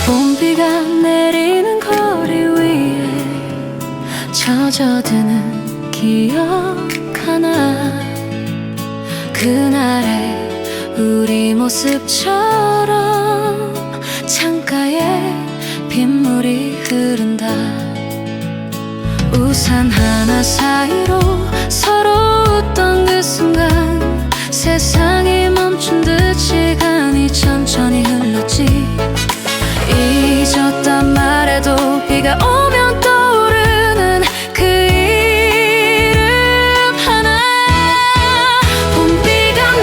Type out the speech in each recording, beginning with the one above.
봄비가 내리는 거리 위에 젖어드는 기억 하나, 그날의 우리 모습처럼 창가에 빗물이 흐른다. 우산 하나 사이로 서로 웃던 그 순간 세상이 멈춘 듯 시간이 천천히 흘렀지. 잊었단 말해도 비가 오면 떠오르는 그 이름 하나. 봄비가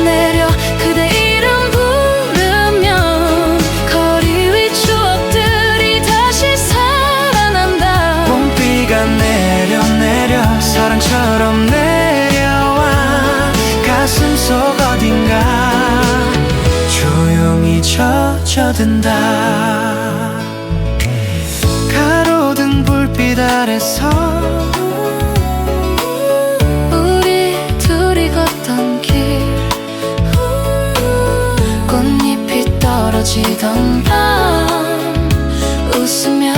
내려 그대 이름 부르면 거리 위 추억들이 다시 살아난다. 봄비가 내려 사랑처럼 내려와 가슴속 어딘가 조용히 젖어든다. 가로등 불빛 아래서 우리 둘이 걷던 길, 꽃잎이 떨어지던 밤 웃으며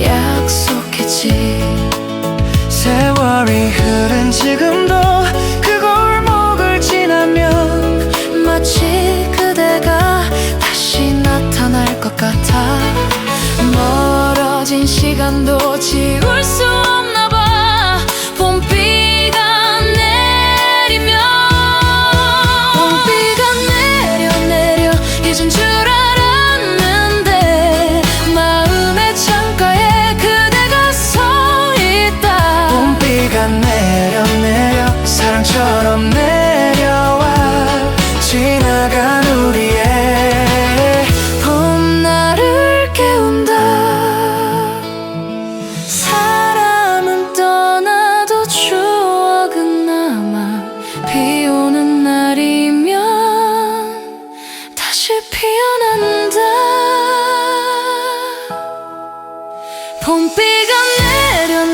약속했지. 세월이 흐른 지금도 그 골목을 지나면 마치 그대가 다시 나타날 것 같아. 멀어진 시간도 지울 수 없나 봐. 봄비가 내리면, 봄비가 내려 잊은 줄 알았는데 마음의 창가에 그대가 서 있다. 봄비가 내려 사랑처럼 내려와 지나간 우리의 봄날을 깨운다. 사람은 떠나도 추억은 남아. 비 오는 날이면 다시 피어난다. 봄비가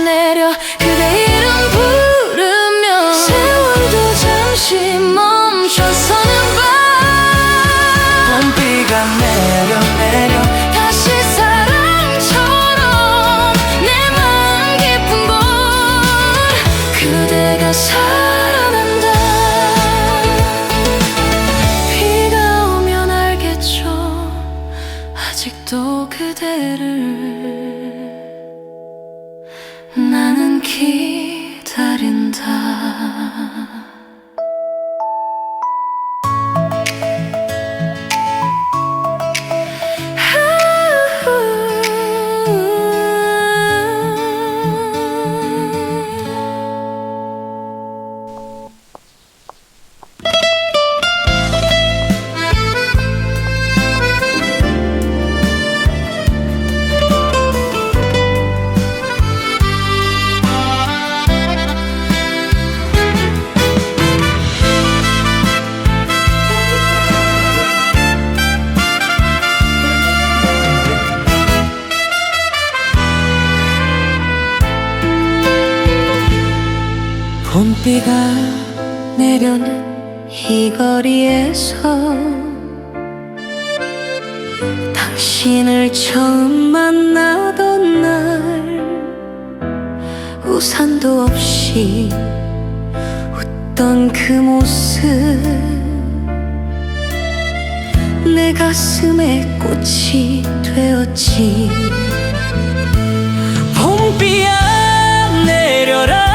내려 그대 이름 부르며 세월도 잠시 멈춰서는 밤. 봄비가 내려 다시 사랑처럼 내 마음 깊은 곳 그대가 살아난다. 비가 오면 알겠죠. 아직도 그대를 나는 기다린다. 봄비가 내려는 이 거리에서 당신을 처음 만나던 날 우산도 없이 웃던 그 모습 내 가슴에 꽃이 되었지. 봄비야 내려라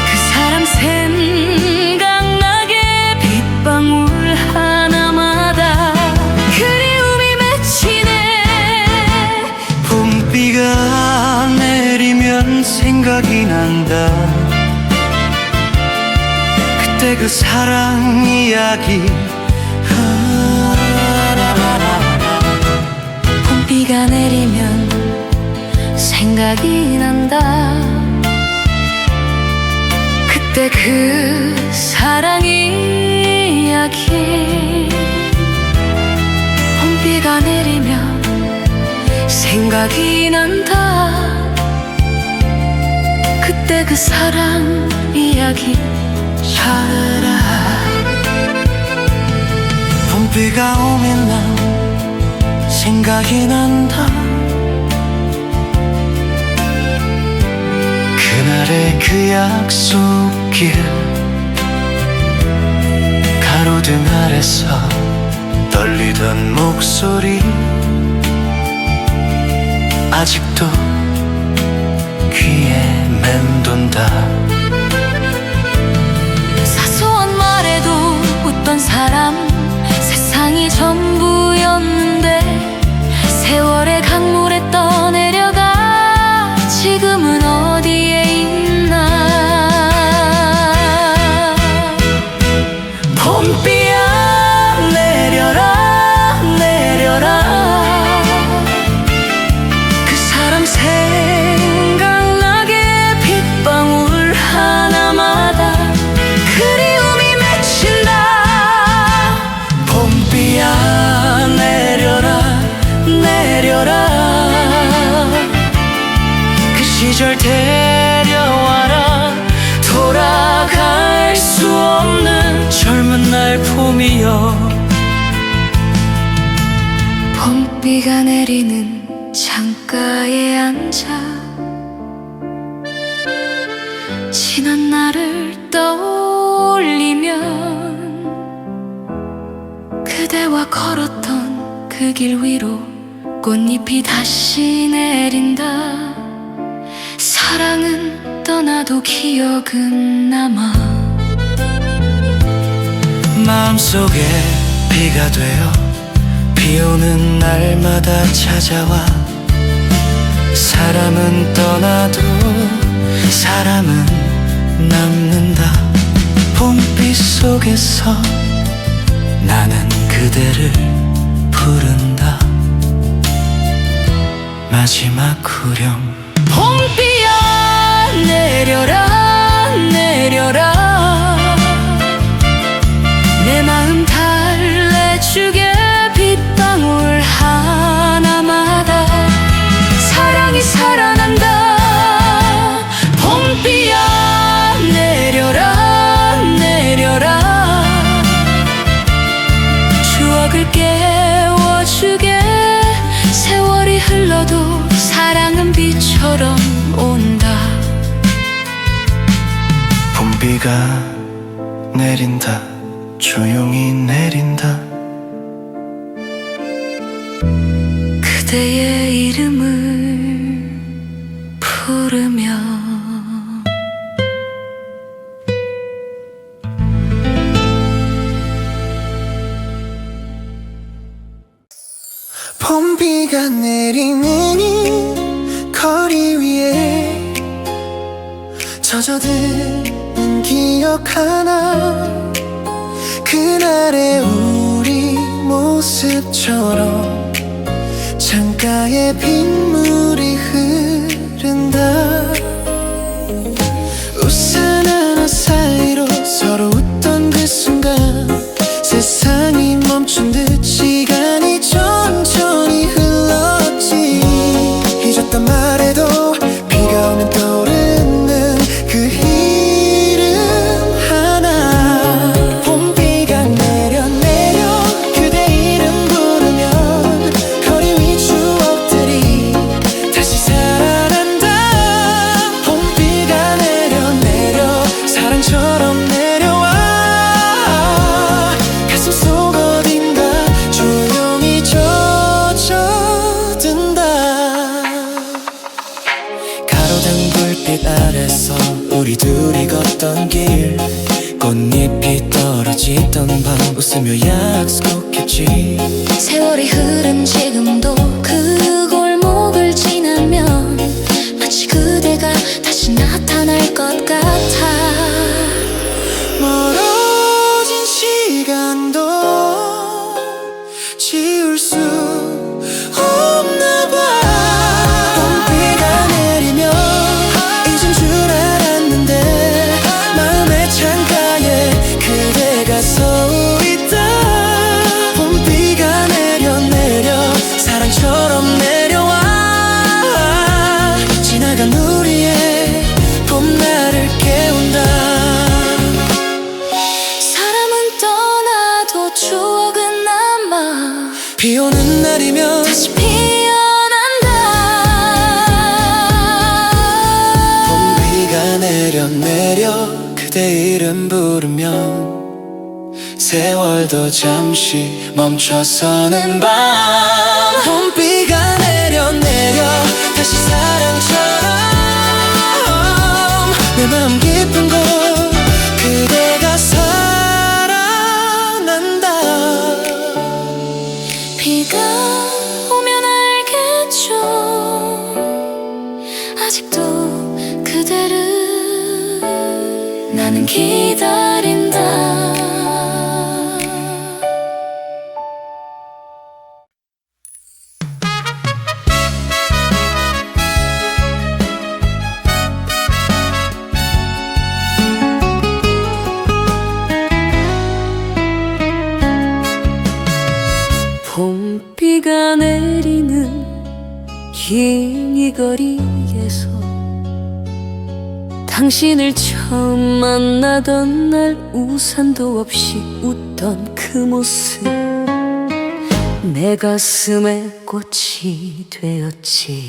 그 사람 생각나게 빗방울 하나마다 그리움이 맺히네. 봄비가 내리면 생각이 난다. 그때 그 사랑 이야기. 봄비가 내리면 생각이 난다. 그때 그 사랑 이야기. 봄비가 내리면 생각이 난다. 그때 그 사랑 이야기. 샤라 봄비가 오면 난 생각이 난다. 그날의 그 약속길, 가로등 아래서 떨리던 목소리 아직도 귀에 맴돈다. 사소한 말에도 웃던 사람, 세상이 전부였는데 세월의 강물에 떠내려가 지금은 어디에 있나. 봄비야 내려라 내려라. 그 사람 생각나게 빗방울 하나마다 그리움이 맺힌다. 봄비야 내려라 내려라. 그 시절 데려와라. 돌아갈 수 없는 젊은 날 봄이여. 봄비가 내리는 창가에 앉아 지난 날을 떠올리면 그대와 걸었던 그 길 위로 꽃잎이 다시 내린다. 사랑은 떠나도 기억은 남아. 마음속에 비가 되어 비 오는 날마다 찾아와. 사람은 떠나도 사람은 남는다. 봄빛 속에서 나는 그대를 부른다. 마지막 후렴. 봄비야 내려라 내려라. 내 마음 달래주게 빗방울 하나마다 사랑이 살아난다. 봄비야 내려라 내려라. 추억을 깨워주게. 세월이 흘러도 사랑은 비처럼 온다. 봄비가 내린다. 조용히 내린다. 그대의 이름을 부르며. 봄비가 내리는 이 거리 위에 젖어드는 기억 하나. 그날의 우리 모습처럼 창가에 빗물이 흐른다. 우산 하나 사이로 서로 웃던 그 순간 세상이 멈춘 듯 시간이 천천히 흘렀지. 잊었단 말해도 비가 오면 떠오르는 그 이름 하나. 봄비가 내려 내려 그대 이름 부르면 거리 위 추억들이 다시 살아난다. 봄비가 내려 내려 사랑처럼 내려와. 가슴 속 어딘가 조용히 젖어든다. 가로등 불빛 아래서 우리 둘이 걷던 길, 꽃잎이 떨어지던 밤 웃으며 약속했지. 세월이 흐른 지금도 그 골목을 지나면 마치 그대가 다시 나타날 것 같아. 멀어진 시간도 지울 수 없나 봐. 봄비가 내리면 잊은 줄 알았는데 마음 이름 부르면 세월도 잠시 멈춰서는 밤 봄비가 내려 다시 사랑처럼 내 마음 깊은 곳 그대가 살아난다. 비가 오면 알겠죠. 아직도 그대를 나는 기다린다. 봄비가 내리는 긴 이 거리에서 당신을 처음 만나던 날 우산도 없이 웃던 그 모습 내 가슴에 꽃이 되었지.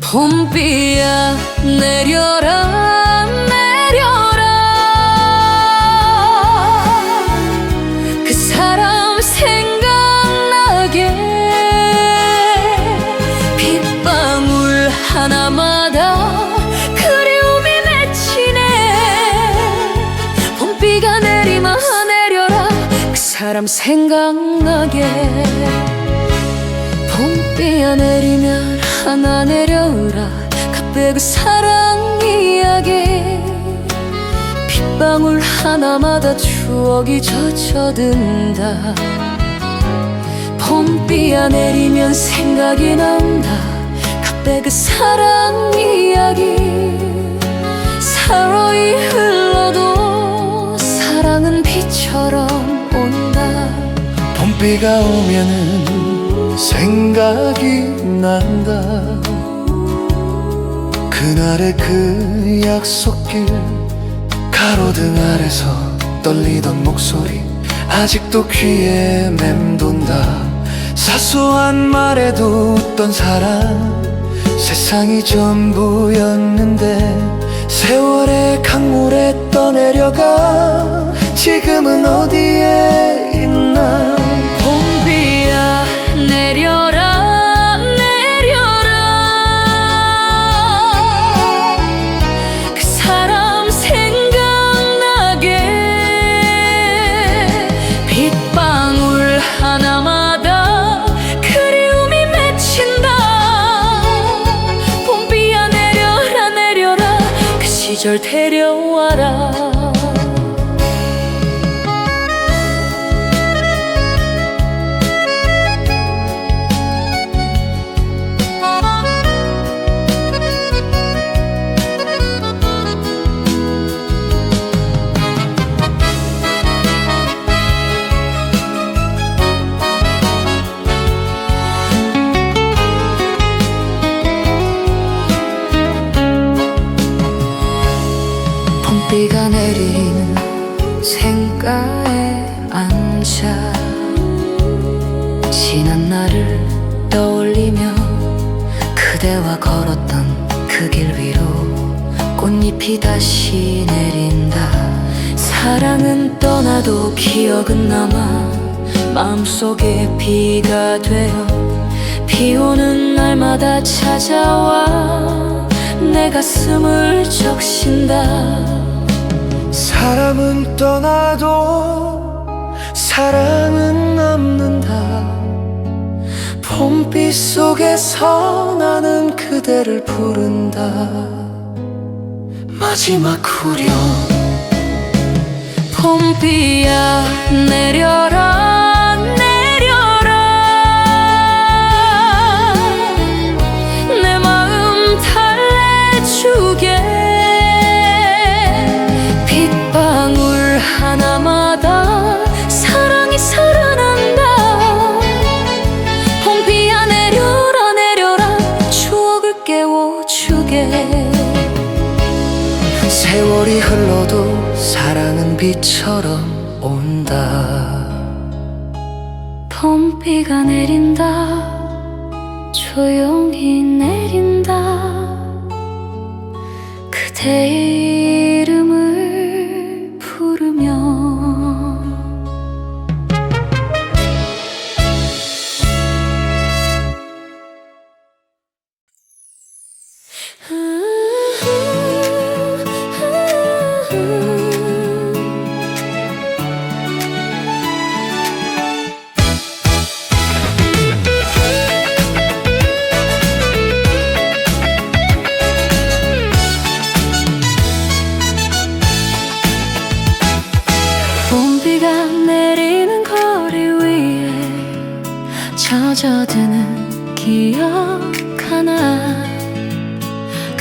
봄비야 내려라 내려라 그 사람 생각나게 빗방울 하나마다 그리움이 맺히네. 봄비가 내리마 내려라 그 사람 생각나게. 봄비야 내리면 하나 내려라 갑자기 그 사랑 이야기 빗방울 하나마다 추억이 젖어든다. 봄비야 내리면 생각이 난다 갑자기 그 사랑 이야기. 세월이 흘러도 사랑은 비처럼 온다. 봄비가 오면은 생각이 난다. 그날의 그 약속길 가로등 아래서 떨리던 목소리 아직도 귀에 맴돈다. 사소한 말에도 웃던 사람 세상이 전부였는데 세월의 강물에 떠내려가 지금은 어디에 있나. 봄비야 내려라 내려라 그 사람 생각나게 빗방울 하나마다 그리움이 맺힌다. 봄비야 내려라 내려라 그 시절 데려와라. 봄비가 내리는 샘가에 앉아 지난 날을 떠올리며 그대와 걸었던 그 길 위로 꽃잎이 다시 내린다. 사랑은 떠나도 기억은 남아 마음속에 비가 되어 비 오는 날마다 찾아와 내 가슴을 적신다. 사람은 떠나도 사랑은 남는다. 봄빛 속에서 나는 그대를 부른다. 마지막 후렴. 봄비야 내려라 내려라 내 마음 달래주게 빗방울 하나마다 사랑이 살아난다. 봄비야 내려라 내려라 추억을 깨워주게. 세월이 흘러도 사랑은 비처럼 온다. 봄비가 내린다 조용히 내린다 그대 이름을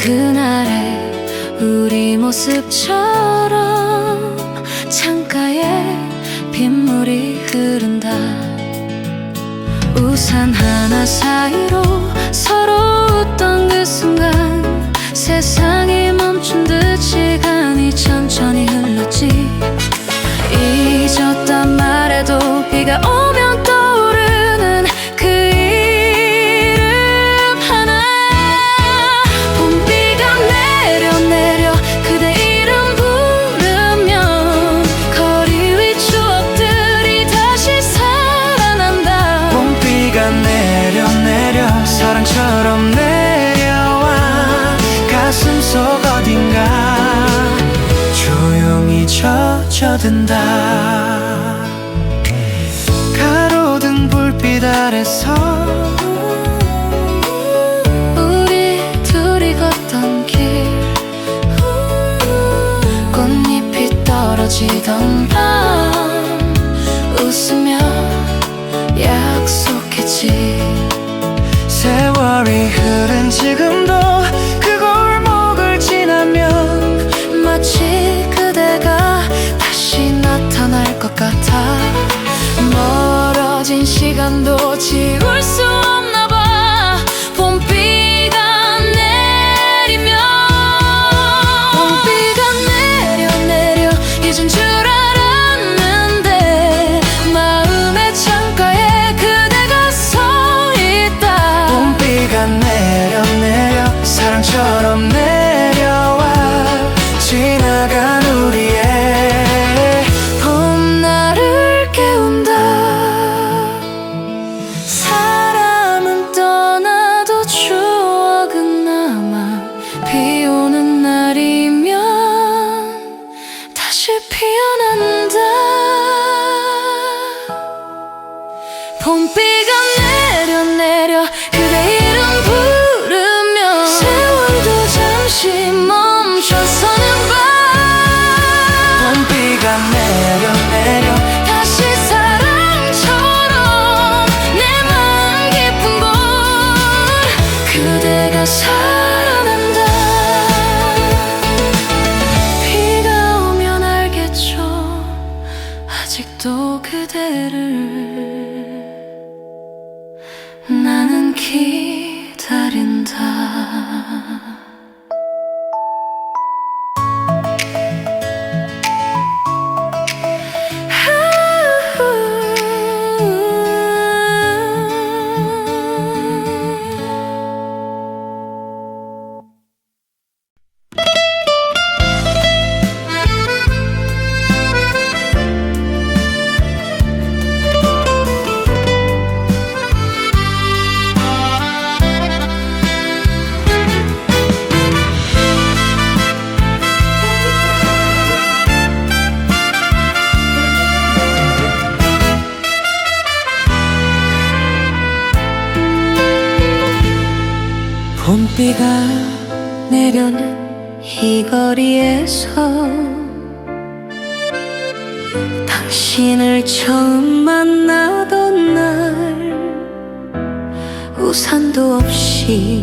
그날의 우리 모습처럼 창가에 빗물이 흐른다. 우산 하나 사이로 서로 웃던 그 순간 세상이 멈춘 듯 시간이 천천히 흘렀지. 잊었단 말해도 비가 오면 떠오르는 그 이름 하나. 봄비가 내려 내려 그대 이름 부르면 거리 위 추억들이 다시 살아난다. 봄비가 내려 내려 사랑처럼 내려와 가슴 속 어딘가 조용히 젖어든다. 가로등 불빛 아래서 우리 둘이 걷던 길, 꽃잎이 떨어지던 밤 웃으며 약속했지. 세월이 흐른 지금도 그 골목을 지나면 마치 그대가 다시 나타날 것 같아. 멀어진 시간도 지울 수 없나 봐. 봄비가 내리면 봄비가 내려 내려 잊은 줄 알았는데 마음의 창가에 그대가 서 있다. 봄비가 내려 내려 사랑처럼 내려와 지나간 우리의 봄날을 깨운다. 사람은 떠나도 추억은 남아. 비 오는 날이면 다시 피어난다. 봄비가 내려 내려 그대 이름 부르며 세월도 잠시 멈춰서는 밤. 봄비가 내려 내려 다시 사랑처럼 내 마음 깊은 곳 그대가 살아난다. 비가 오면 알겠죠. 아직도 그대를 나는 기다린다. 봄비가 내려는 이 거리에서 당신을 처음 만나던 날 우산도 없이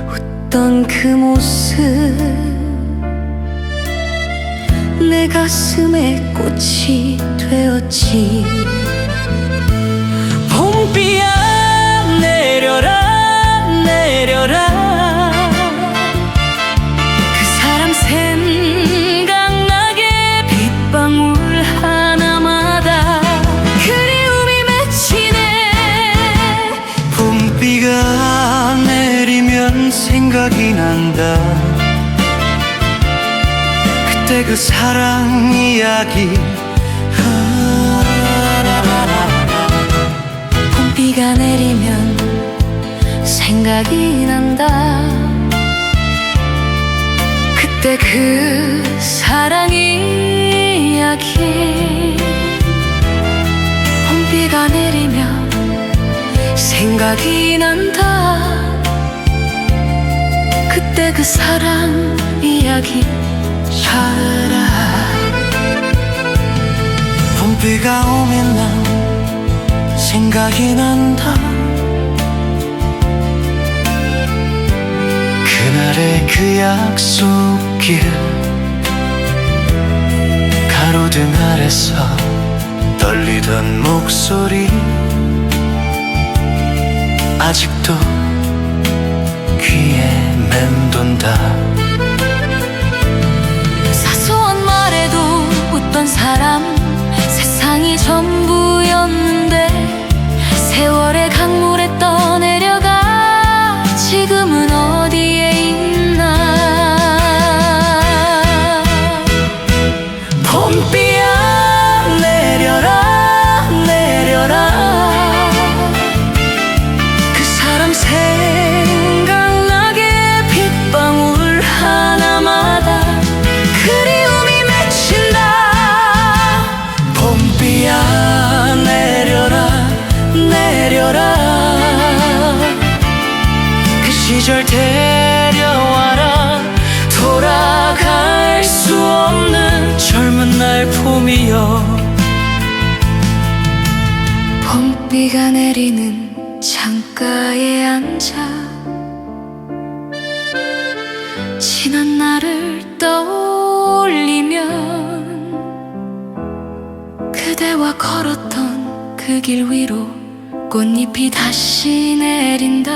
웃던 그 모습 내 가슴에 꽃이 되었지. 봄비야 내려라 내려라 그 사람 생각나게 빗방울 하나마다 그리움이 맺히네. 봄비가 내리면 생각이 난다. 그때 그 사랑 이야기 봄비가 내리면 생각이 난다. 그때 그 사랑 이야기. 봄비가 내리면 생각이 난다. 그때 그 사랑 이야기. 봄비가 오면 난 생각이 난다. 그날 그날의 그 약속길 가로등 아래서 떨리던 목소리 아직도 귀에 맴돈다. 사소한 말에도 웃던 사람, 세상이 전부였는데 세월의 강물에 떠내려가 지금은 어디에 있나. 봄비야 내려라 내려라, 그 사람 생각나게 빗방울 하나마다 그리움이 맺힌다. 봄비야 내려라 내려라, 그 시절 데려와라. 돌아갈 수 없는 젊은 날 봄이여. 봄비가 내리는 창가에 앉아 지난 날을 떠올리면 그대와 걸었던 그 길 위로 꽃잎이 다시 내린다.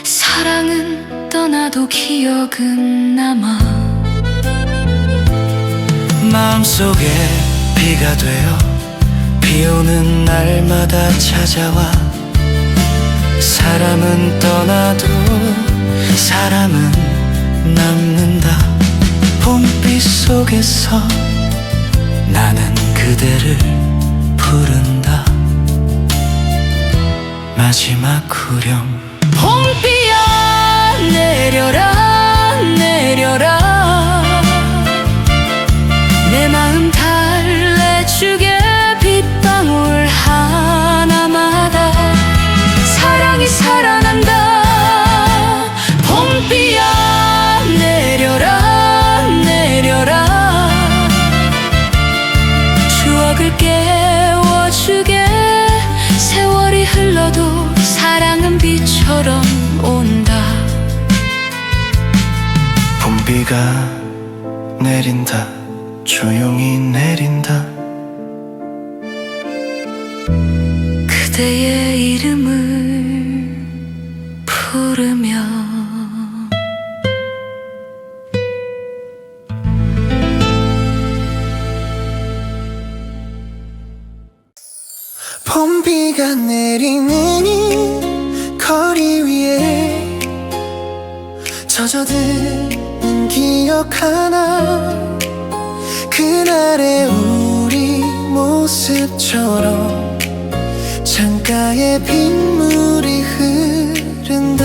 사랑은 떠나도 기억은 남아. 마음속에 비가 되어 비 오는 날마다 찾아와. 사람은 떠나도 사람은 남는다. 봄빛 속에서 나는 그대를 부른다. 마지막 후렴. 봄비야 내려라 내려라, 내 마음 달래주게 빗방울 하나마다 사랑이 살아난다. 봄비야 내려라 내려라, 추억을 깨워주게. 세월이 흘러도 사랑은 비처럼 온다. 봄비가 내린다 조용히 내린다. 그대의 이름을 부르며. 봄비가 내리는 이 거리 위에 젖어드는 기억 하나, 그날의 우리 모습처럼 창가에 빗물이 흐른다.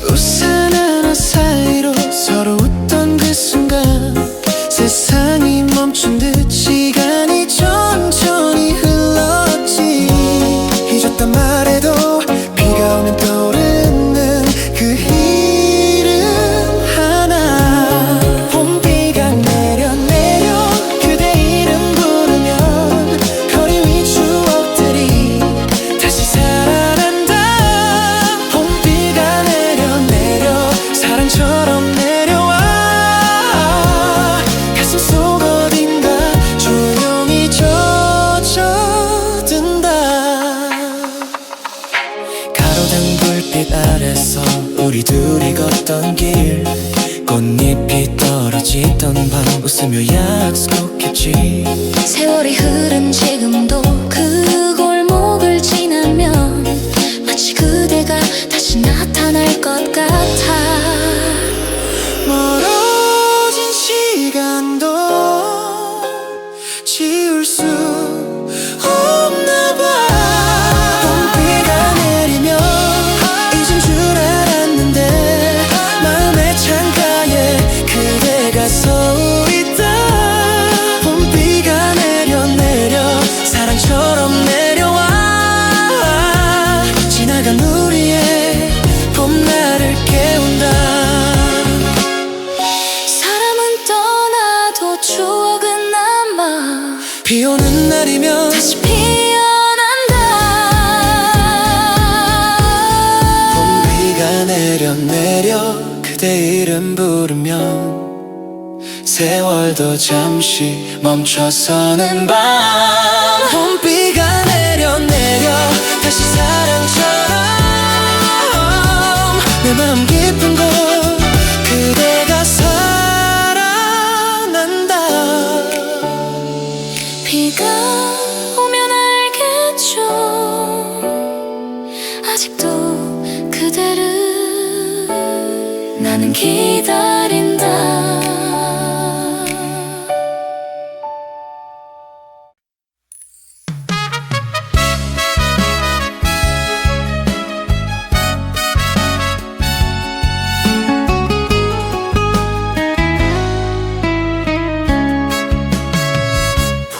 우산 하나 사이로 서로 웃던 그 순간 세상이 멈춘 듯 시간이 천천히 흘렀지. 잊었단 말해도 비가 오면 떠오르는 그 이름 하나. 봄비가 내려 내려 그대 이름 부르면 거리 위 추억들이 다시 살아난다. 봄비가 내려 내려 사랑처럼 내려와. 가슴 속 어딘가 조용히 젖어든다. 가로등 불빛 아래서 우리 둘이 걷던 길, 꽃잎이 떨어지던 밤 웃으며 약속했지. 세월이 흐른 지금도 그 골목을 지나면 마치 그대가 다시 나타날 것 같아. 멀어진 시간도 지울 수 없나 봐. 봄비가 내리면 잊은 줄 알았는데 마음의 창가에 그대가 서 있다. 봄비가 내려 내려 내려 그대 이름 부르면 세월도 잠시 멈춰서는 밤 봄비가 내려 다시 사랑처럼 내 마음 깊은 곳 그대가 살아난다. 비가 오면 알겠죠. 아직도 그대를 나는 기다린다.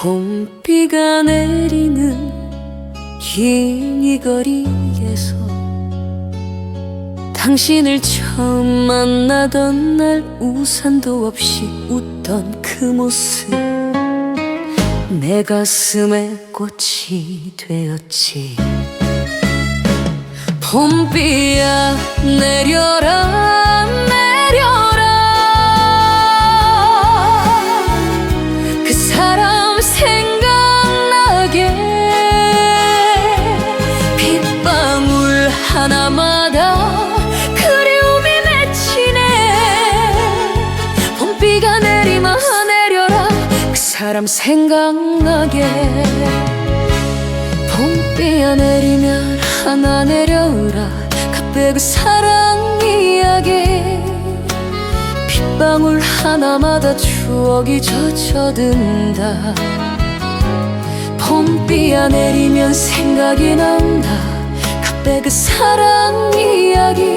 봄비가 내리는 긴 이 거리에서 당신을 처음 만나던 날 우산도 없이 웃던 그 모습 내 가슴에 꽃이 되었지. 봄비야 내려라 내려라 그 사람 생각나게 빗방울 하나마다 그리움이 맺히네. 봄비가 내리마 내려라 그 사람 생각나게. 봄비야 내리면 하나 내려라 갑자기 그 사랑 이야기 빗방울 하나마다 추억이 젖어든다. 봄비야 내리면 생각이 난다 갑자기 그 사랑 이야기.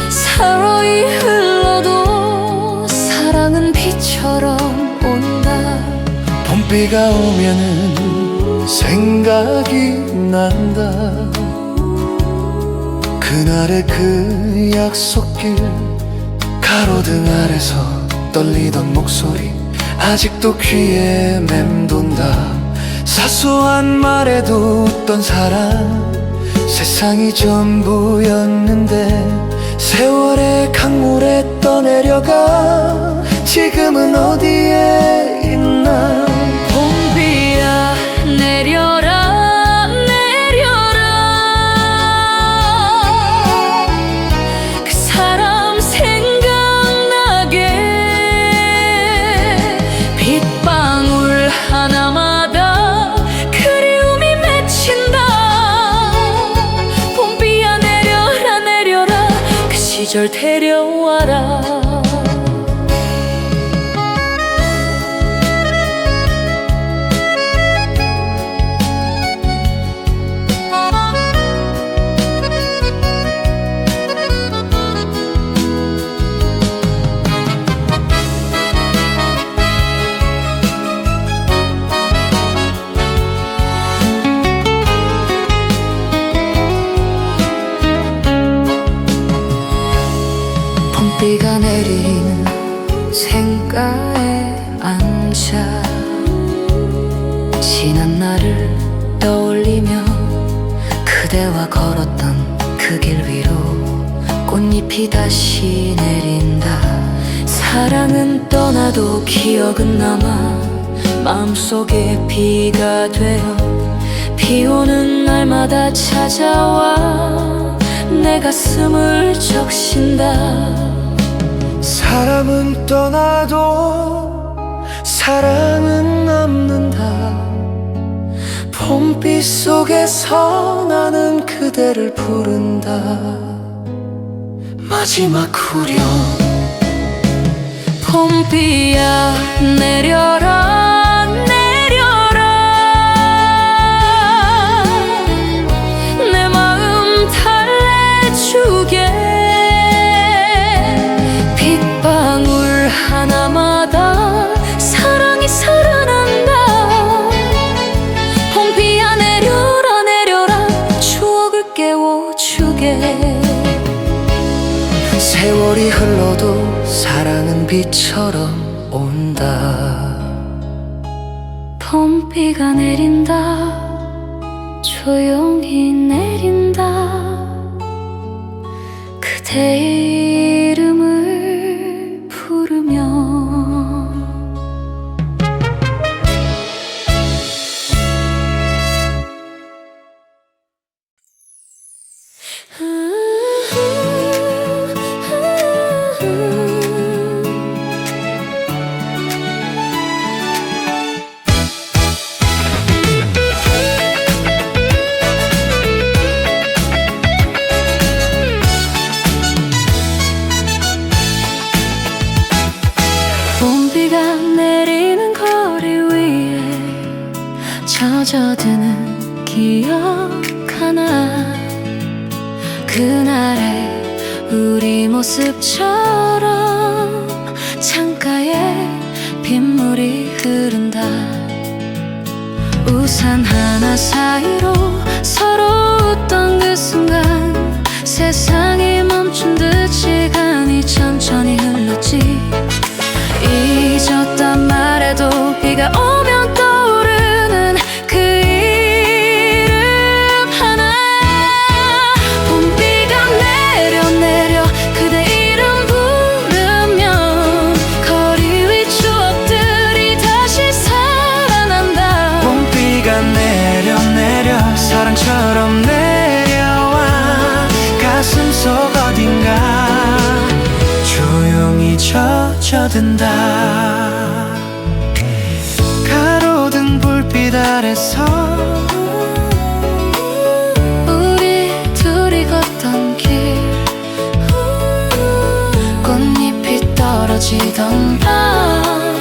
세월이 흘러도 사랑은 비처럼 온다. 봄비가 오면은 생각이 난다. 그날의 그 약속길 가로등 아래서 떨리던 목소리 아직도 귀에 맴돈다. 사소한 말에도 웃던 사랑 세상이 전부였는데 세월의 강물에 떠내려가 지금은 어디에 있나. 봄비야 내려라 내려라 그 사람 생각나게 빗방울 하나마다 그리움이 맺힌다. 봄비야 내려라 내려라 그 시절 데려와라. 봄비가 내리는 생가에 앉아 지난 날을 떠올리며 그대와 걸었던 그 길 위로 꽃잎이 다시 내린다. 사랑은 떠나도 기억은 남아 마음속에 비가 되어 비 오는 날마다 찾아와 내 가슴을 적신다. 사람은 떠나도 사랑은 남는다. 봄빛 속에서 나는 그대를 부른다. 마지막 후렴. 봄비야 내려라 내려라 내 마음 달래주게 빗방울 하나마다 사랑이 살아난다. 봄비야 내려라 내려라 추억을 깨워주게. 세월이 흘러도 사랑은 비처럼 온다. 봄비가 내린다 조용히 내린다. 그대 이름을 부르며 봄비가 내리는 거리 위에 젖어드는 기억 하나 그날의 우리 모습처럼 창가에 빗물이 흐른다 우산 하나 사이로 서로 웃던 그 순간 세상이 멈춘 듯 시간이 천천히 흘렀지 잊었단 말해도 비가 오면 떠오르는 그 이름 하나 봄비가 내려 그대 이름 부르면 거리 위 추억들이 다시 살아난다 봄비가 내려 사랑처럼 내려와 가슴 속 어딘가 조용히 젖어든다 가로등 불빛 아래서 우리 둘이 걷던 길 꽃잎이 떨어지던 밤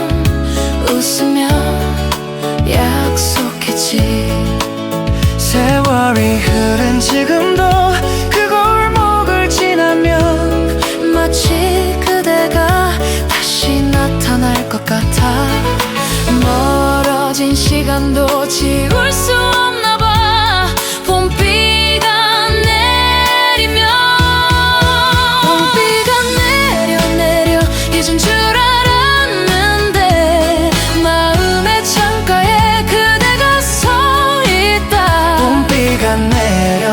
웃으며 약속했지 세월이 흐른 지금도 그 골목을 지나면 마치 그대가 다시 나타날 것 같아 멀어진 시간도 지울 수 없나 봐 봄비가 내리면 봄비가 내려 잊은 줄 알았는데 마음의 창가에 그대가 서 있다 봄비가 내려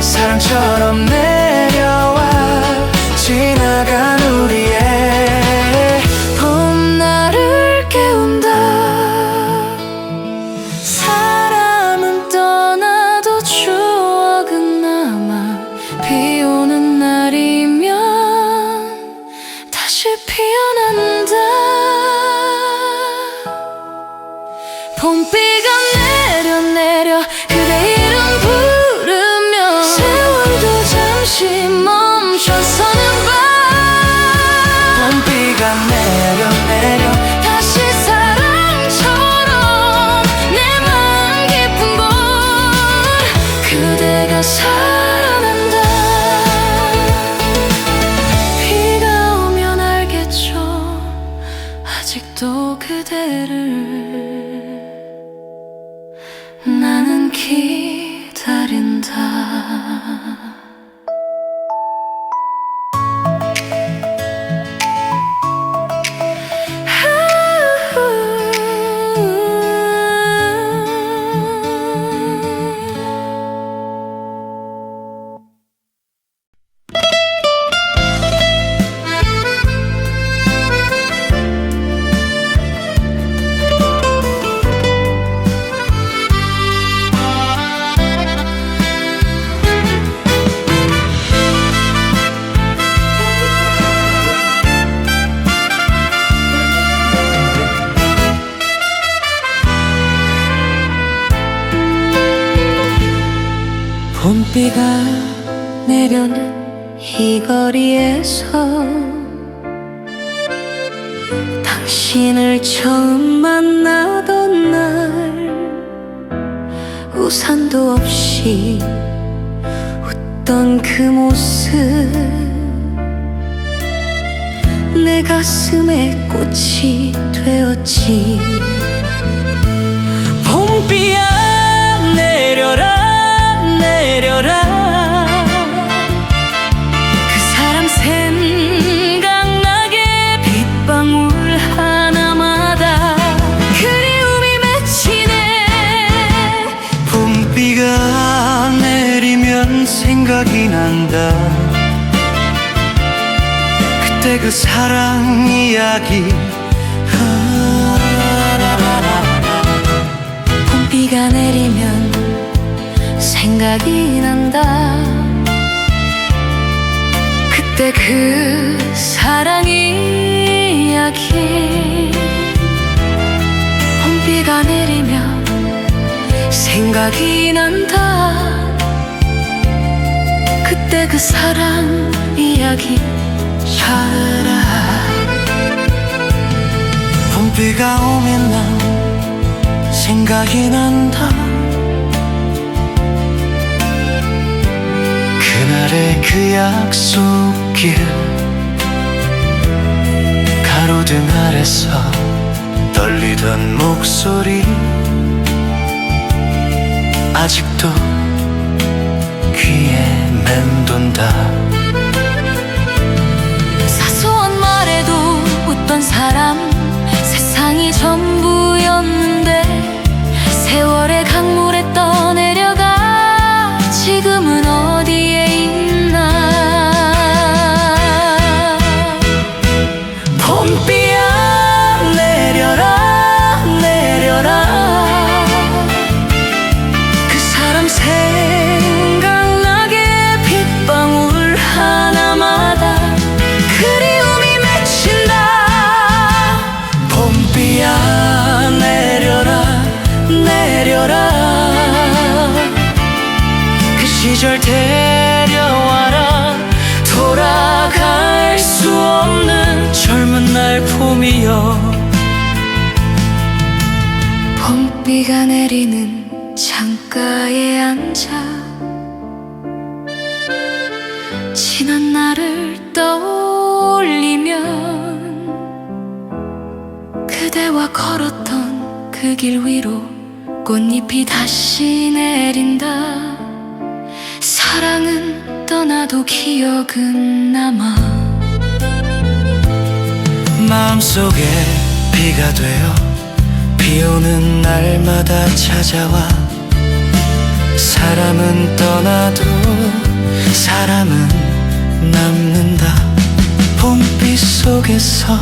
사랑처럼 내려와 지나간 우리의 봄날을 깨운다 사람은 떠나도 추억은 남아 비 오는 날이면 다시 피어난다 봄비가 내려 그대 이름 부르며 세월도 잠시 멈춰서는 밤 봄비가 내려 다시 사랑처럼 내 마음 깊은 곳 그대가 살아난다 비가 오면 알겠죠 아직도 그대를 나는 기다린다 봄비가 내려는 이 거리에서 당신을 처음 만나던 날 우산도 없이 웃던 그 모습 내 가슴에 꽃이 되었지 봄비야 내려라 그 사람 생각나게 빗방울 하나마다 그리움이 맺히네 봄비가 내리면 생각이 난다 그때 그 사랑 이야기. 봄비가 내리면 생각이 난다. 그때 그 사랑 이야기. 봄비가 내리면 생각이 난다. 그때 그 사랑 이야기. 봄비가 오면 난 생각이 난다. 그날의 그 약속길, 가로등 아래서 떨리던 목소리 아직도 귀에 맴돈다. 사소한 말에도 웃던 사람, 세상이 전부였는데 세월의 강물에 떠내려가 지금은 어디에 있나. 봄비야 내려라 내려라. 그 사람 생각나게 빗방울 하나마다 그리움이 맺힌다. 봄비야 내려라 내려라. 그 시절 데려와라. 돌아갈 수 없는 젊은 날 봄이여. 봄비가 내리는 창가에 앉아 지난 날을 떠올리면 그대와 걸었던 그 길 위로 꽃잎이 다시 내린다. 사랑은 떠나도 기억은 남아. 마음속에 비가 되어 비 오는 날마다 찾아와. 사람은 떠나도 사람은 남는다. 봄빛 속에서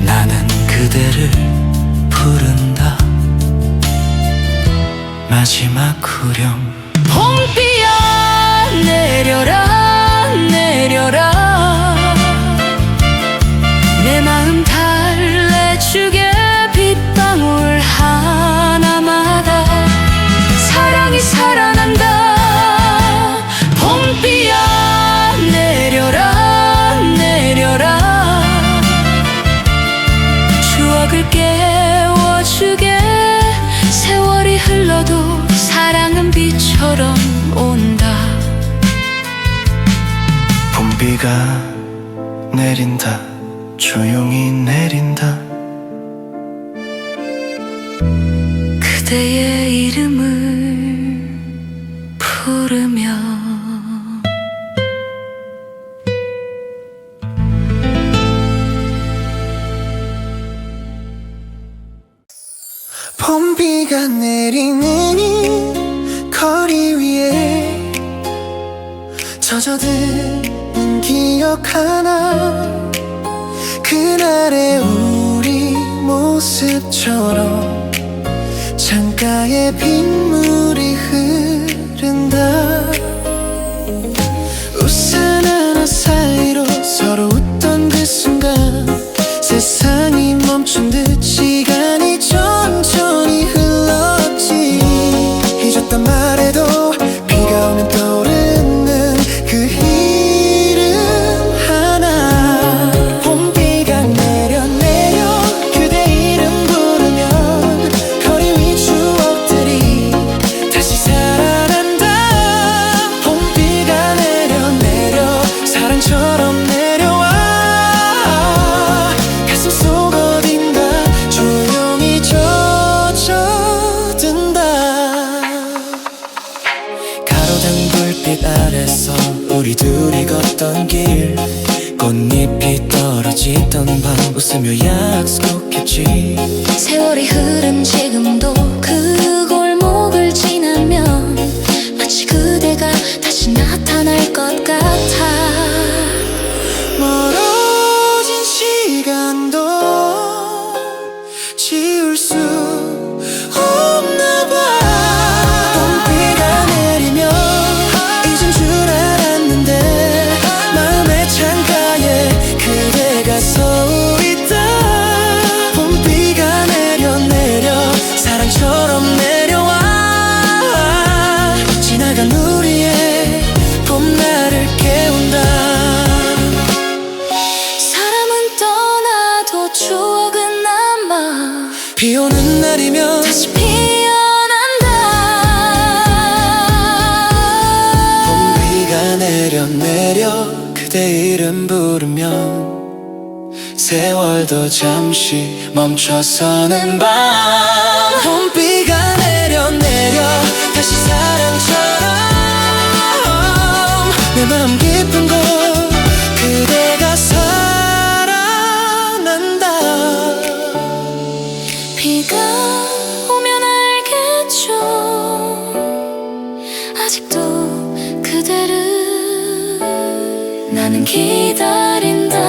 나는 그대를 부른다. 마지막 후렴. 봄비야 내려라 내려라. 내 마음 달래주게 빗방울 하나마다 사랑이 살아난다. 봄비야 내려라 내려라. 추억을 깨워주게. 세월이 흘러도 사랑은 비처럼 온다. 봄비가 내린다. 조용히 내린다. 그대의 이름을 부르며. 봄비가 내리는 이 거리 위에 젖어드는 기억 하나. 그날의 우리 모습처럼 창가에 빗물이 흐른다. 우산 하나 사이로 서로 웃던 그 순간 세상이 멈춘 듯 시간이 천천히 흘렀지. 잊었단 말해도 비가 오면 떠오르는 그 이름 하나. 봄비가 내려 내려 그대 이름 부르면 거리 위 추억들이 다시 살아난다. 봄비가 내려 내려 사랑처럼 내려와. 가슴 속 어딘가 조용히 젖어든다. 가로등 불빛 아래서 우리 둘이 걷던 길, 꽃잎이 떨어지던 밤 웃으며 약속했지. 세월이 흐른 지금도 그 골목을 지나면 마치 그대가 다시 나타날 것 같아. 멀어 내려 그대 이름 부르면 세월도 잠시 멈춰서는 밤 봄비가 내려 다시 사랑처럼 내 마음 깊은 곳 그대가 살아난다. 비가 오면 알겠죠. 아직도 그대를 나는 기다린다.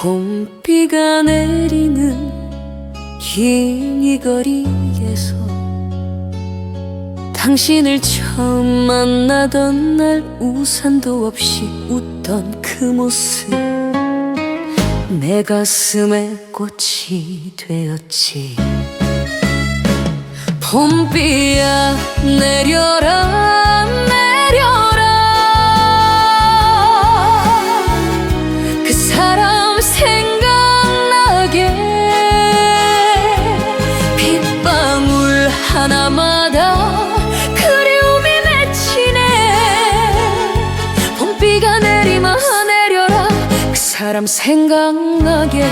봄비가 내리는 긴 이 거리에서 당신을 처음 만나던 날 우산도 없이 웃던 그 모습 내 가슴에 꽃이 되었지. 봄비야 내려라 내려라 그 사람 생각나게 빗방울 하나마다 그리움이 맺히네. 봄비가 내리마 내려라 그 사람 생각나게.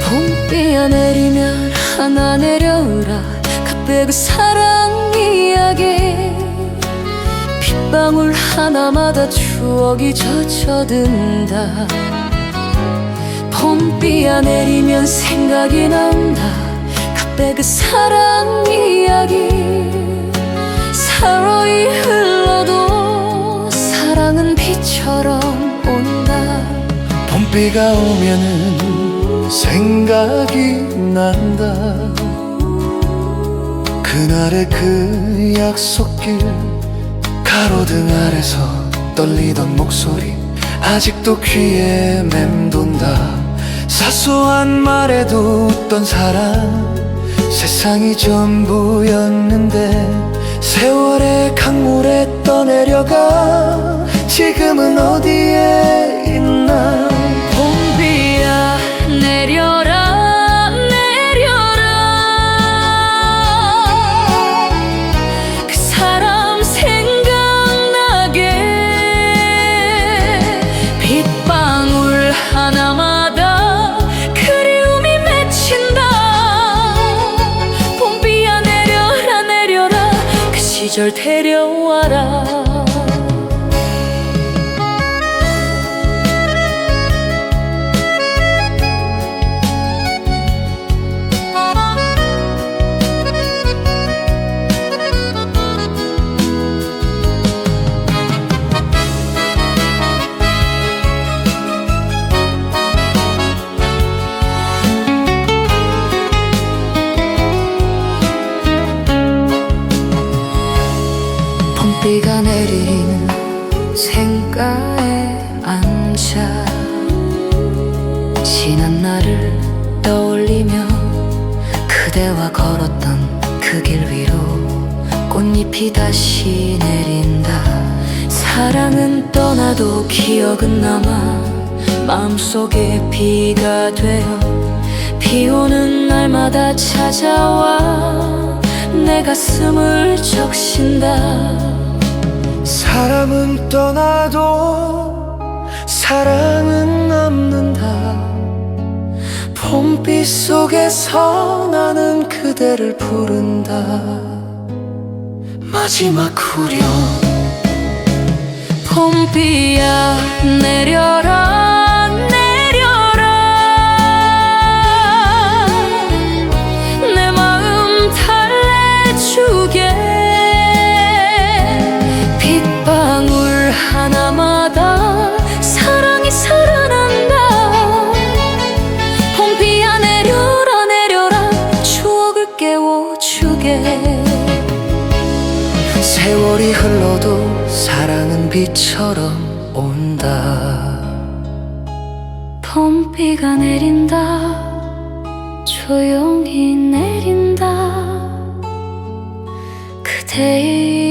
봄비야 내리면 하나 내려라 갑자기 그 사랑 이야기 빗방울 하나마다 추억이 젖어든다. 봄비야 내리면 생각이 난다 갑자기 그 사랑 이야기. 세월이 흘러도 사랑은 비처럼 온다. 봄비가 오면은 생각이 난다. 그날의 그 약속길 가로등 아래서 떨리던 목소리 아직도 귀에 맴돈다. 사소한 말에도 웃던 사람 세상이 전부였는데 세월의 강물에 떠내려가 지금은 어디에 있나. 봄비야 내려라 내려라 그 사람 생각나게 빗방울 하나마다 그리움이 맺힌다. 봄비야 내려라 내려라 그 시절 데려와라. 봄비가 내리는 생가에 앉아 지난 날을 떠올리며 그대와 걸었던 그 길 위로 꽃잎이 다시 내린다. 사랑은 떠나도 기억은 남아 마음속에 비가 되어 비 오는 날마다 찾아와 내 가슴을 적신다. 사람은 떠나도 사랑은 남는다. 봄빛 속에서 나는 그대를 부른다. 마지막 후렴. 봄비야 내려라 내려라 내 마음 달래주게 빗방울 하나마다 사랑이 살아난다. 봄비야 내려라 내려라 추억을 깨워주게. 세월이 흘러도 사랑은 비처럼 온다. 봄비가 내린다 조용히 내린다. 그대 같아